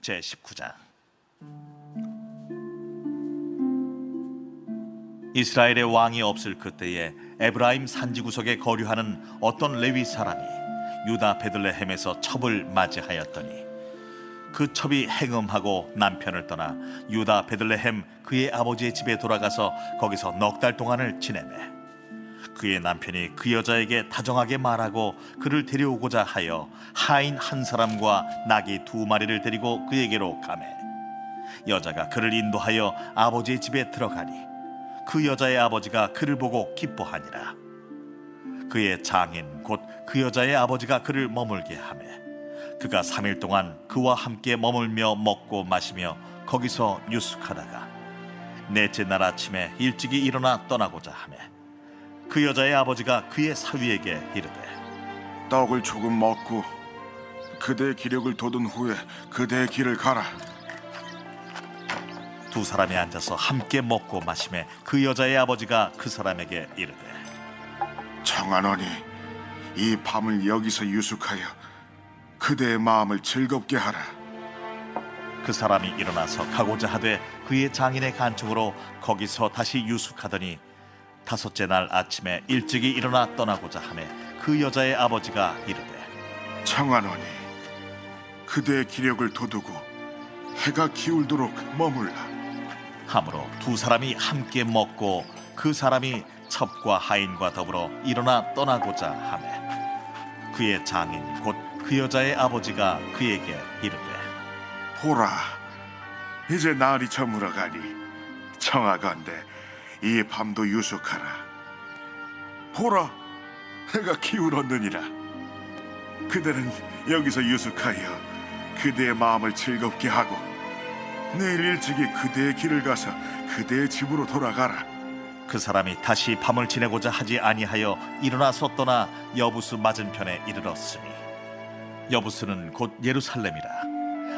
제19장. 이스라엘의 왕이 없을 그때에 에브라임 산지 구석에 거류하는 어떤 레위 사람이 유다 베들레헴에서 첩을 맞이하였더니 그 첩이 행음하고 남편을 떠나 유다 베들레헴 그의 아버지의 집에 돌아가서 거기서 넉 달 동안을 지내매 그의 남편이 그 여자에게 다정하게 말하고 그를 데려오고자 하여 하인 한 사람과 나귀 2마리를 데리고 그에게로 가매 여자가 그를 인도하여 아버지의 집에 들어가니 그 여자의 아버지가 그를 보고 기뻐하니라. 그의 장인 곧 그 여자의 아버지가 그를 머물게 하매 그가 3일 동안 그와 함께 머물며 먹고 마시며 거기서 유숙하다가 넷째 날 아침에 일찍이 일어나 떠나고자 하매 그 여자의 아버지가 그의 사위에게 이르되 떡을 조금 먹고 그대의 기력을 돋운 후에 그대의 길을 가라. 두 사람이 앉아서 함께 먹고 마시매 그 여자의 아버지가 그 사람에게 이르되 청하노니 이 밤을 여기서 유숙하여 그대의 마음을 즐겁게 하라. 그 사람이 일어나서 가고자 하되 그의 장인의 간청으로 거기서 다시 유숙하더니 5째 날 아침에 일찍이 일어나 떠나고자 하매 그 여자의 아버지가 이르되 청하노니 그대의 기력을 돋우고 해가 기울도록 머물라. 하므로 두 사람이 함께 먹고 그 사람이 첩과 하인과 더불어 일어나 떠나고자 하매 그의 장인 곧 그 여자의 아버지가 그에게 이르되 보라, 이제 날이 저물어 가니 청하건대 이 밤도 유숙하라. 보라, 해가 기울었느니라. 그대는 여기서 유숙하여 그대의 마음을 즐겁게 하고 내일 일찍이 그대의 길을 가서 그대의 집으로 돌아가라. 그 사람이 다시 밤을 지내고자 하지 아니하여 일어나서 떠나 여부스 맞은편에 이르렀으니 여부스는 곧 예루살렘이라.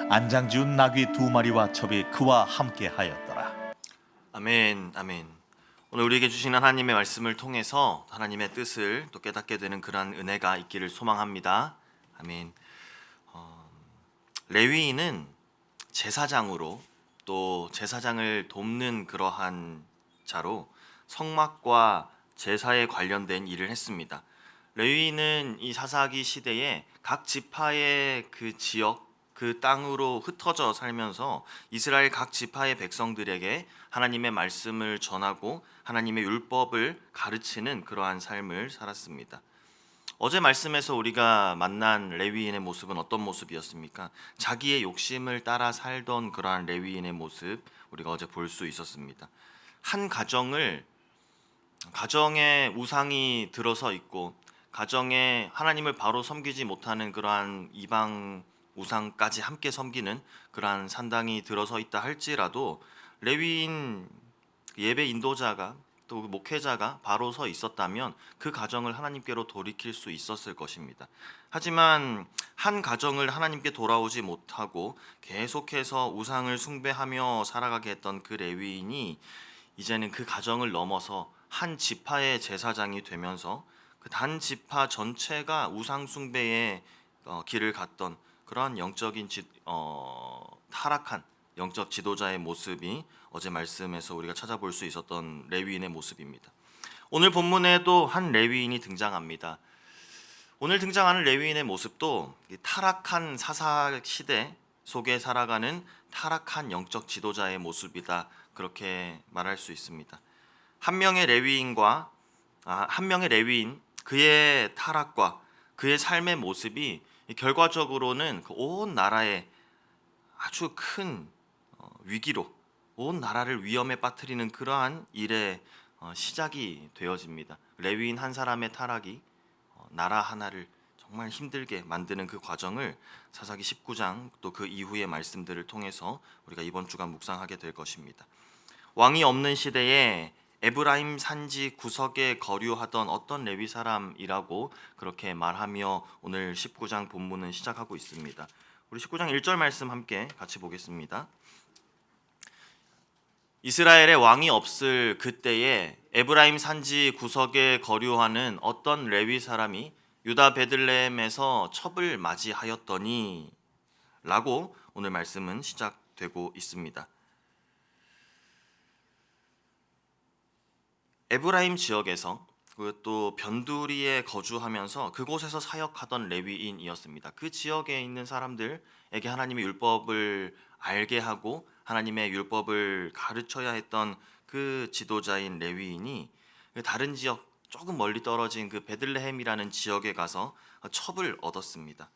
안장 지운 나귀 2마리와 첩이 그와 함께 하였더라. 아멘, 아멘. 오늘 우리에게 주신 하나님의 말씀을 통해서 하나님의 뜻을 또 깨닫게 되는 그러한 은혜가 있기를 소망합니다. 아멘. 레위인은 제사장으로 또 제사장을 돕는 그러한 자로 성막과 제사에 관련된 일을 했습니다. 레위인은 이 사사기 시대에 각 지파의 그 지역 그 땅으로 흩어져 살면서 이스라엘 각 지파의 백성들에게 하나님의 말씀을 전하고 하나님의 율법을 가르치는 그러한 삶을 살았습니다. 어제 말씀에서 우리가 만난 레위인의 모습은 어떤 모습이었습니까? 자기의 욕심을 따라 살던 그러한 레위인의 모습 우리가 어제 볼 수 있었습니다. 한 가정에 우상이 들어서 있고 가정에 하나님을 바로 섬기지 못하는 그러한 이방 우상까지 함께 섬기는 그러한 산당이 들어서 있다 할지라도 레위인 예배 인도자가 또 목회자가 바로 서 있었다면 그 가정을 하나님께로 돌이킬 수 있었을 것입니다. 하지만 한 가정을 하나님께 돌아오지 못하고 계속해서 우상을 숭배하며 살아가게 했던 그 레위인이 이제는 그 가정을 넘어서 한 지파의 제사장이 되면서 그 단 지파 전체가 우상 숭배의 길을 갔던 그러한 영적인 타락한 영적 지도자의 모습이 어제 말씀에서 우리가 찾아볼 수 있었던 레위인의 모습입니다. 오늘 본문에도 한 레위인이 등장합니다. 오늘 등장하는 레위인의 모습도 타락한 사사 시대 속에 살아가는 타락한 영적 지도자의 모습이다, 그렇게 말할 수 있습니다. 한 명의 레위인 그의 타락과 그의 삶의 모습이 결과적으로는 온 나라에 아주 큰 위기로 온 나라를 위험에 빠뜨리는 그러한 일의 시작이 되어집니다. 레위인 한 사람의 타락이 나라 하나를 정말 힘들게 만드는 그 과정을 사사기 19장 또 그 이후의 말씀들을 통해서 우리가 이번 주간 묵상하게 될 것입니다. 왕이 없는 시대에 에브라임 산지 구석에 거류하던 어떤 레위 사람이라고 그렇게 말하며 오늘 19장 본문은 시작하고 있습니다. 우리 19장 1절 말씀 함께 같이 보겠습니다. 이스라엘의 왕이 없을 그때에 에브라임 산지 구석에 거류하는 어떤 레위 사람이 유다 베들레헴에서 첩을 맞이하였더니 라고 오늘 말씀은 시작되고 있습니다. 에브라임 지역에서 또 변두리에 거주하면서 그곳에서 사역하던 레위인이었습니다. 그 지역에 있는 사람들에게 하나님의 율법을 알게 하고 하나님의 율법을 가르쳐야 했던 그 지도자인 레위인이 다른 지역 조금 멀리 떨어진 그 베들레헴이라는 지역에 가서 첩을 얻었습니다.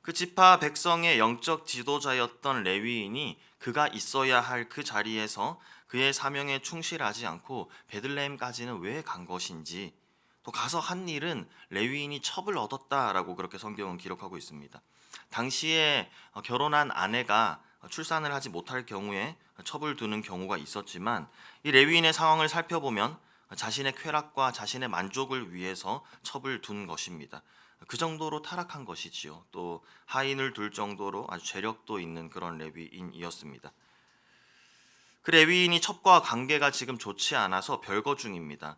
그 지파 백성의 영적 지도자였던 레위인이 그가 있어야 할 그 자리에서 그의 사명에 충실하지 않고 베들레헴까지는 왜 간 것인지, 또 가서 한 일은 레위인이 첩을 얻었다라고 그렇게 성경은 기록하고 있습니다. 당시에 결혼한 아내가 출산을 하지 못할 경우에 첩을 두는 경우가 있었지만 이 레위인의 상황을 살펴보면 자신의 쾌락과 자신의 만족을 위해서 첩을 둔 것입니다. 그 정도로 타락한 것이지요. 또 하인을 둘 정도로 아주 죄력도 있는 그런 레위인이었습니다. 그 레위인이 첩과 관계가 지금 좋지 않아서 별거 중입니다.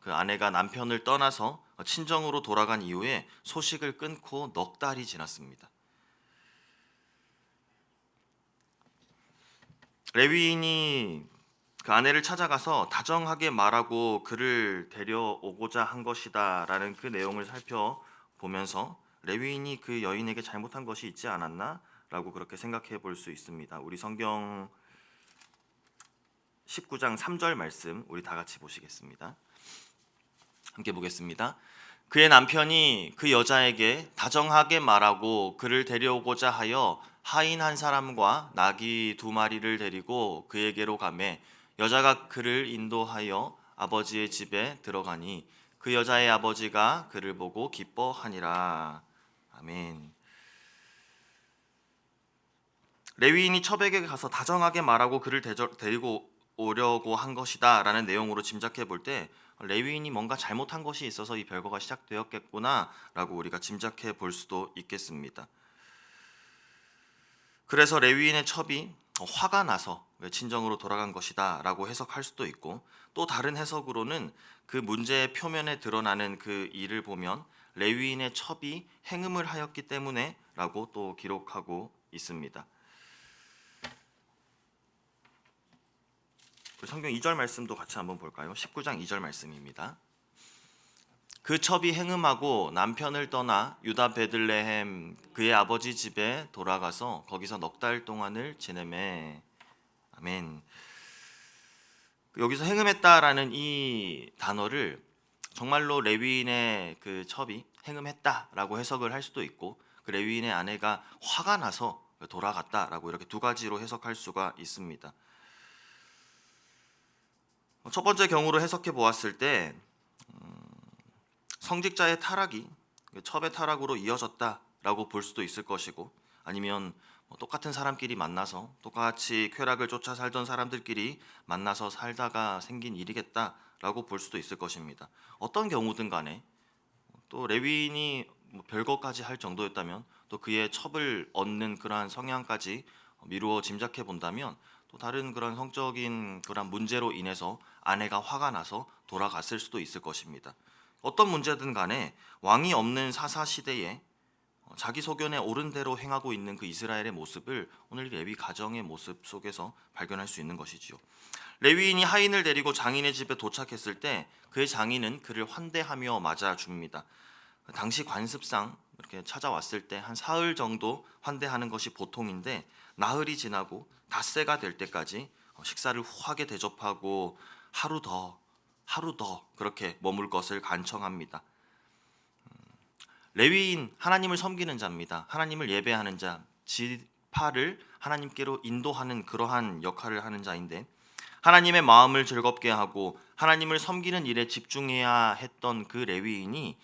그 아내가 남편을 떠나서 친정으로 돌아간 이후에 소식을 끊고 넉 달이 지났습니다. 레위인이 그 아내를 찾아가서 다정하게 말하고 그를 데려오고자 한 것이다 라는 그 내용을 살펴보면서 레위인이 그 여인에게 잘못한 것이 있지 않았나? 라고 그렇게 생각해 볼 수 있습니다. 우리 성경 19장 3절 말씀 우리 다 같이 보시겠습니다. 함께 보겠습니다. 그의 남편이 그 여자에게 다정하게 말하고 그를 데려오고자 하여 하인 한 사람과 나귀 2마리를 데리고 그에게로 가매 여자가 그를 인도하여 아버지의 집에 들어가니 그 여자의 아버지가 그를 보고 기뻐하니라. 아멘. 레위인이 첩에게 가서 다정하게 말하고 그를 데리고 오려고 한 것이다 라는 내용으로 짐작해 볼 때 레위인이 뭔가 잘못한 것이 있어서 이 별거가 시작되었겠구나 라고 우리가 짐작해 볼 수도 있겠습니다. 그래서 레위인의 첩이 화가 나서 친정으로 돌아간 것이다 라고 해석할 수도 있고, 또 다른 해석으로는 그 문제의 표면에 드러나는 그 일을 보면 레위인의 첩이 행음을 하였기 때문에 라고 또 기록하고 있습니다. 성경 2절 말씀도 같이 한번 볼까요? 19장 2절 말씀입니다. 그 첩이 행음하고 남편을 떠나 유다 베들레헴 그의 아버지 집에 돌아가서 거기서 넉 달 동안을 지내매. 아멘. 여기서 행음했다라는 이 단어를 정말로 레위인의 그 첩이 행음했다라고 해석을 할 수도 있고, 그 레위인의 아내가 화가 나서 돌아갔다라고 이렇게 두 가지로 해석할 수가 있습니다. 첫 번째 경우로 해석해 보았을 때 성직자의 타락이 첩의 타락으로 이어졌다라고 볼 수도 있을 것이고, 아니면 똑같은 사람끼리 만나서 똑같이 쾌락을 쫓아 살던 사람들끼리 만나서 살다가 생긴 일이겠다라고 볼 수도 있을 것입니다. 어떤 경우든 간에 또 레위인이 별거까지 할 정도였다면, 또 그의 첩을 얻는 그러한 성향까지 미루어 짐작해 본다면, 또 다른 그런 성적인 그런 문제로 인해서 아내가 화가 나서 돌아갔을 수도 있을 것입니다. 어떤 문제든 간에 왕이 없는 사사 시대에 자기 소견에 옳은 대로 행하고 있는 그 이스라엘의 모습을 오늘 레위 가정의 모습 속에서 발견할 수 있는 것이지요. 레위인이 하인을 데리고 장인의 집에 도착했을 때 그의 장인은 그를 환대하며 맞아줍니다. 당시 관습상 이렇게 찾아왔을 때 한 사흘 정도 환대하는 것이 보통인데, 나흘이 지나고 닷새가 될 때까지 식사를 후하게 대접하고 하루 더 그렇게 머물 것을 간청합니다. 레위인, 하나님을 섬기는 자입니다. 하나님을 예배하는 자, 지파를 하나님께로 인도하는 그러한 역할을 하는 자인데, 하나님의 마음을 즐겁게 하고 하나님을 섬기는 일에 집중해야 했던 그 레위인이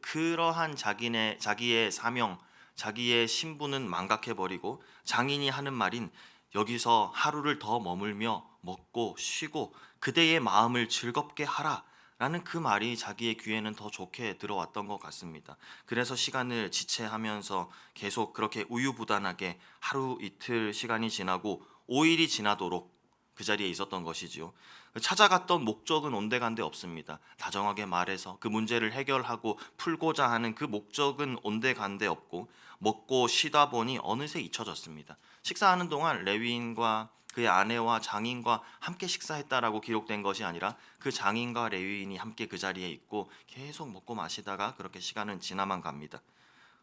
그러한 자기의 사명, 자기의 신분은 망각해버리고 장인이 하는 말인 여기서 하루를 더 머물며 먹고 쉬고 그대의 마음을 즐겁게 하라 라는 그 말이 자기의 귀에는 더 좋게 들어왔던 것 같습니다. 그래서 시간을 지체하면서 계속 그렇게 우유부단하게 하루 이틀 시간이 지나고 5일이 지나도록 그 자리에 있었던 것이지요. 찾아갔던 목적은 온데간데 없습니다. 다정하게 말해서 그 문제를 해결하고 풀고자 하는 그 목적은 온데간데 없고 먹고 쉬다 보니 어느새 잊혀졌습니다. 식사하는 동안 레위인과 그의 아내와 장인과 함께 식사했다라고 기록된 것이 아니라 그 장인과 레위인이 함께 그 자리에 있고 계속 먹고 마시다가 그렇게 시간은 지나만 갑니다.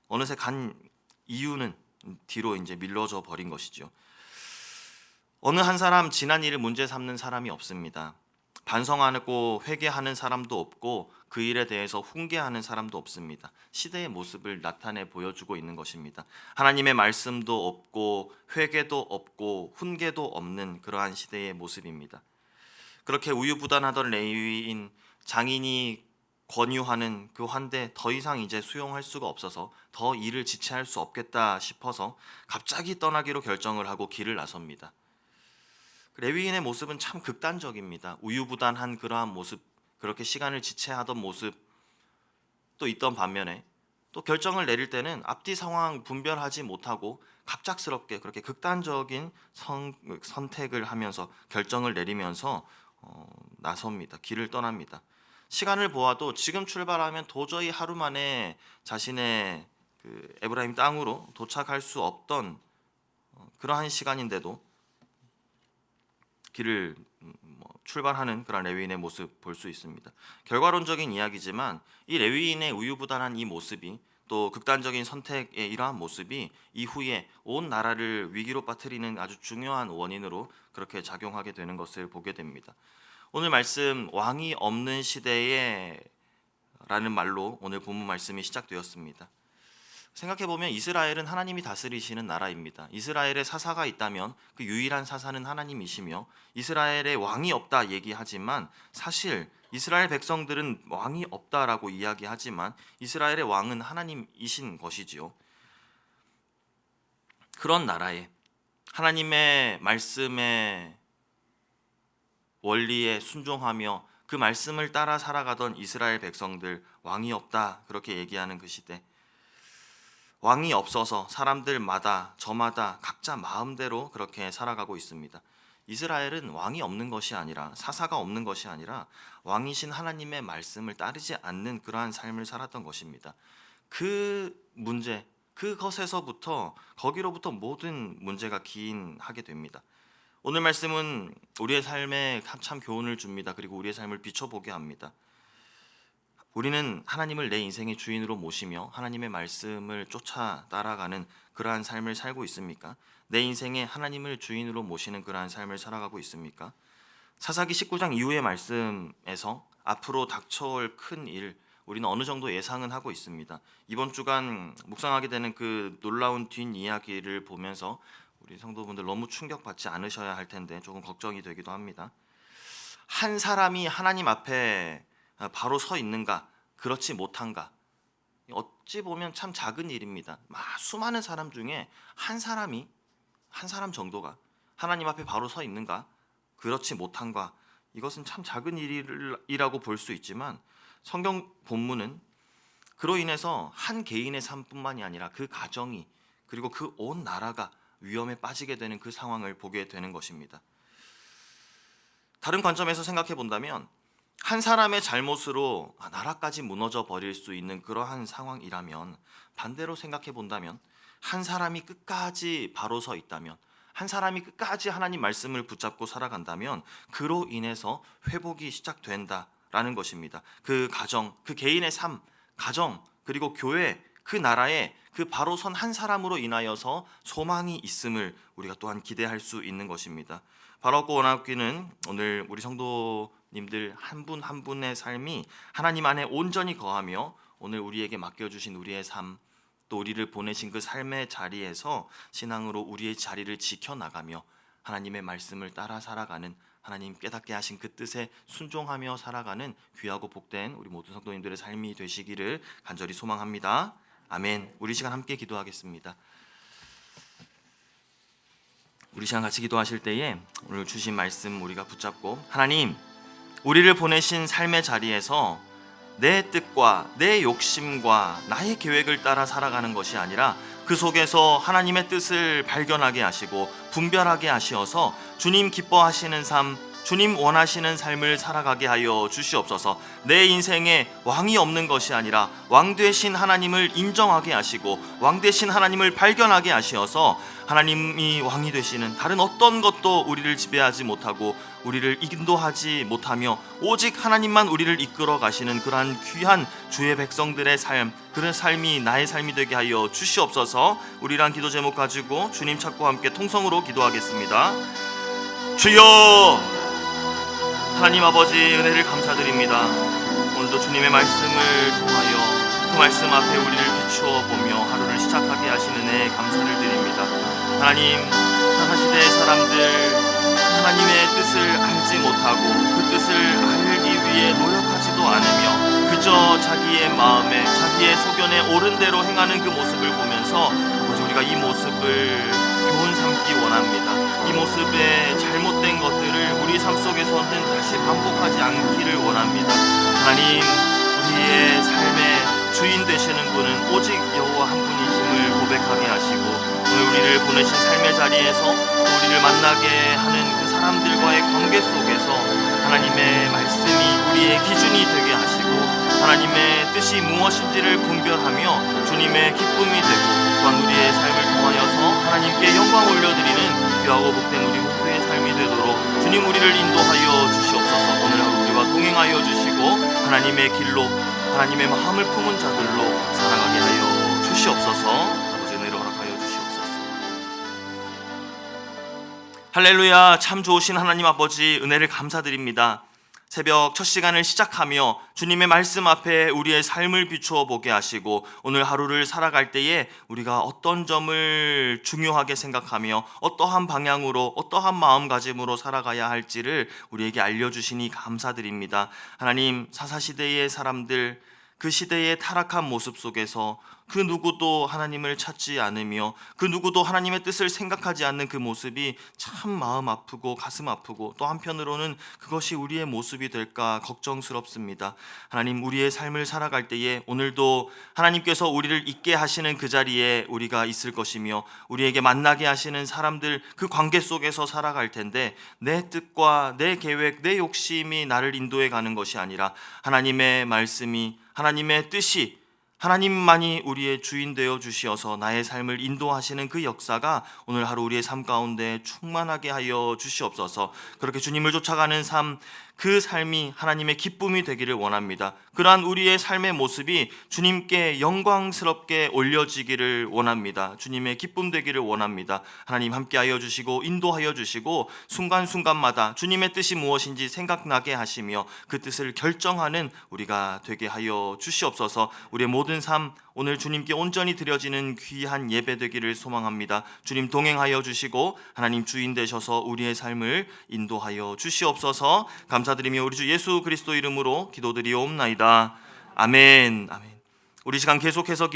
어느새 간 이유는 뒤로 이제 밀려져 버린 것이죠. 어느 한 사람 지난 일을 문제 삼는 사람이 없습니다. 반성하고 회개하는 사람도 없고 그 일에 대해서 훈계하는 사람도 없습니다. 시대의 모습을 나타내 보여주고 있는 것입니다. 하나님의 말씀도 없고 회개도 없고 훈계도 없는 그러한 시대의 모습입니다. 그렇게 우유부단하던 레위인 장인이 권유하는 그 환대 더 이상 이제 수용할 수가 없어서 더 일을 지체할 수 없겠다 싶어서 갑자기 떠나기로 결정을 하고 길을 나섭니다. 레위인의 모습은 참 극단적입니다. 우유부단한 그러한 모습, 그렇게 시간을 지체하던 모습 또 있던 반면에 또 결정을 내릴 때는 앞뒤 상황 분별하지 못하고 갑작스럽게 그렇게 극단적인 선택을 하면서 결정을 내리면서 나섭니다. 길을 떠납니다. 시간을 보아도 지금 출발하면 도저히 하루 만에 자신의 그 에브라임 땅으로 도착할 수 없던 그러한 시간인데도 길을 출발하는 그런 레위인의 모습 볼 수 있습니다. 결과론적인 이야기지만 이 레위인의 우유부단한 이 모습이 또 극단적인 선택의 이러한 모습이 이후에 온 나라를 위기로 빠뜨리는 아주 중요한 원인으로 그렇게 작용하게 되는 것을 보게 됩니다. 오늘 말씀 왕이 없는 시대에 라는 말로 오늘 본문 말씀이 시작되었습니다. 생각해보면 이스라엘은 하나님이 다스리시는 나라입니다. 이스라엘에 사사가 있다면 그 유일한 사사는 하나님이시며 이스라엘에 왕이 없다 얘기하지만 사실 이스라엘 백성들은 왕이 없다라고 이야기하지만 이스라엘의 왕은 하나님이신 것이지요. 그런 나라에 하나님의 말씀에 원리에 순종하며 그 말씀을 따라 살아가던 이스라엘 백성들 왕이 없다 그렇게 얘기하는 그 시대 왕이 없어서 사람들마다 저마다 각자 마음대로 그렇게 살아가고 있습니다. 이스라엘은 왕이 없는 것이 아니라 사사가 없는 것이 아니라 왕이신 하나님의 말씀을 따르지 않는 그러한 삶을 살았던 것입니다. 그 문제 그것에서부터 거기로부터 모든 문제가 기인하게 됩니다. 오늘 말씀은 우리의 삶에 참 교훈을 줍니다. 그리고 우리의 삶을 비춰보게 합니다. 우리는 하나님을 내 인생의 주인으로 모시며 하나님의 말씀을 쫓아 따라가는 그러한 삶을 살고 있습니까? 내 인생에 하나님을 주인으로 모시는 그러한 삶을 살아가고 있습니까? 사사기 19장 이후의 말씀에서 앞으로 닥쳐올 큰 일 우리는 어느 정도 예상은 하고 있습니다. 이번 주간 묵상하게 되는 그 놀라운 뒷이야기를 보면서 우리 성도분들 너무 충격받지 않으셔야 할 텐데 조금 걱정이 되기도 합니다. 한 사람이 하나님 앞에 바로 서 있는가 그렇지 못한가 어찌 보면 참 작은 일입니다. 수많은 사람 중에 한 사람 정도가 하나님 앞에 바로 서 있는가 그렇지 못한가 이것은 참 작은 일이라고 볼 수 있지만 성경 본문은 그로 인해서 한 개인의 삶뿐만이 아니라 그 가정이 그리고 그 온 나라가 위험에 빠지게 되는 그 상황을 보게 되는 것입니다. 다른 관점에서 생각해 본다면 한 사람의 잘못으로 나라까지 무너져 버릴 수 있는 그러한 상황이라면 반대로 생각해 본다면 한 사람이 끝까지 바로 서 있다면 한 사람이 끝까지 하나님 말씀을 붙잡고 살아간다면 그로 인해서 회복이 시작된다라는 것입니다. 그 가정, 그 개인의 삶, 가정 그리고 교회, 그 나라에 그 바로 선 한 사람으로 인하여서 소망이 있음을 우리가 또한 기대할 수 있는 것입니다. 바로고 원학교는 오늘 우리 성도님들 한 분 한 분의 삶이 하나님 안에 온전히 거하며 오늘 우리에게 맡겨주신 우리의 삶 또 우리를 보내신 그 삶의 자리에서 신앙으로 우리의 자리를 지켜나가며 하나님의 말씀을 따라 살아가는 하나님 깨닫게 하신 그 뜻에 순종하며 살아가는 귀하고 복된 우리 모든 성도님들의 삶이 되시기를 간절히 소망합니다. 아멘. 우리 시간 함께 기도하겠습니다. 우리 시간 같이 기도하실 때에 오늘 주신 말씀 우리가 붙잡고 하나님 우리를 보내신 삶의 자리에서 내 뜻과 내 욕심과 나의 계획을 따라 살아가는 것이 아니라 그 속에서 하나님의 뜻을 발견하게 하시고 분별하게 하시어서 주님 기뻐하시는 삶, 주님 원하시는 삶을 살아가게 하여 주시옵소서. 내 인생에 왕이 없는 것이 아니라 왕 되신 하나님을 인정하게 하시고 왕 되신 하나님을 발견하게 하시어서 하나님이 왕이 되시는 다른 어떤 것도 우리를 지배하지 못하고 우리를 인도하지 못하며 오직 하나님만 우리를 이끌어 가시는 그러한 귀한 주의 백성들의 삶, 그런 삶이 나의 삶이 되게 하여 주시옵소서. 우리랑 기도 제목 가지고 주님 찾고 함께 통성으로 기도하겠습니다. 주여, 하나님 아버지 은혜를 감사드립니다. 오늘도 주님의 말씀을 통하여 그 말씀 앞에 우리를 비추어 보며 하루를 시작하게 하신 은혜에 감사를 드립니다. 하나님, 사사시대의 사람들 하나님의 뜻을 알지 못하고 그 뜻을 알기 위해 노력하지도 않으며 그저 자기의 마음에 자기의 소견에 옳은 대로 행하는 그 모습을 보면서 아버지 우리가 이 모습을 교훈 삼기 원합니다. 이 모습의 잘못된 것들을 우리 삶 속에서는 다시 반복하지 않기를 원합니다. 하나님, 우리의 삶의 주인 되시는 분은 오직 여호와 한 분이심을 고백하게 하시고 오늘 우리를 보내신 삶의 자리에서 우리를 만나게 하는 그 사람들과의 관계 속에서 하나님의 말씀이 우리의 기준이 되게 하시고 하나님의 뜻이 무엇인지를 분별하며 주님의 기쁨이 되고 또한 우리의 삶을 통하여서 하나님께 영광 올려드리는 귀하고 복된 우리 모두의 삶이 되도록 주님 우리를 인도하여 주시옵소서. 오늘 하루 우리와 동행하여 주시고 하나님의 길로 하나님의 마음을 품은 자들로 살아가게 하여 주시옵소서. 아버지 은혜로 허락하여 주시옵소서. 할렐루야. 참 좋으신 하나님 아버지 은혜를 감사드립니다. 새벽 첫 시간을 시작하며 주님의 말씀 앞에 우리의 삶을 비추어 보게 하시고 오늘 하루를 살아갈 때에 우리가 어떤 점을 중요하게 생각하며 어떠한 방향으로 어떠한 마음가짐으로 살아가야 할지를 우리에게 알려주시니 감사드립니다. 하나님, 사사시대의 사람들 그 시대의 타락한 모습 속에서 그 누구도 하나님을 찾지 않으며 그 누구도 하나님의 뜻을 생각하지 않는 그 모습이 참 마음 아프고 가슴 아프고 또 한편으로는 그것이 우리의 모습이 될까 걱정스럽습니다. 하나님, 우리의 삶을 살아갈 때에 오늘도 하나님께서 우리를 있게 하시는 그 자리에 우리가 있을 것이며 우리에게 만나게 하시는 사람들 그 관계 속에서 살아갈 텐데 내 뜻과 내 계획, 내 욕심이 나를 인도해 가는 것이 아니라 하나님의 말씀이 하나님의 뜻이 하나님만이 우리의 주인 되어 주시어서 나의 삶을 인도하시는 그 역사가 오늘 하루 우리의 삶 가운데 충만하게 하여 주시옵소서. 그렇게 주님을 쫓아가는 삶, 그 삶이 하나님의 기쁨이 되기를 원합니다. 그러한 우리의 삶의 모습이 주님께 영광스럽게 올려지기를 원합니다. 주님의 기쁨 되기를 원합니다. 하나님 함께하여 주시고 인도하여 주시고 순간순간마다 주님의 뜻이 무엇인지 생각나게 하시며 그 뜻을 결정하는 우리가 되게 하여 주시옵소서. 우리의 모든 삶 오늘 주님께 온전히 드려지는 귀한 예배 되기를 소망합니다. 주님 동행하여 주시고 하나님 주인 되셔서 우리의 삶을 인도하여 주시옵소서. 감사드리며 우리 주 예수 그리스도 이름으로 기도드리옵나이다. 아멘. 아멘. 우리 시간 계속해서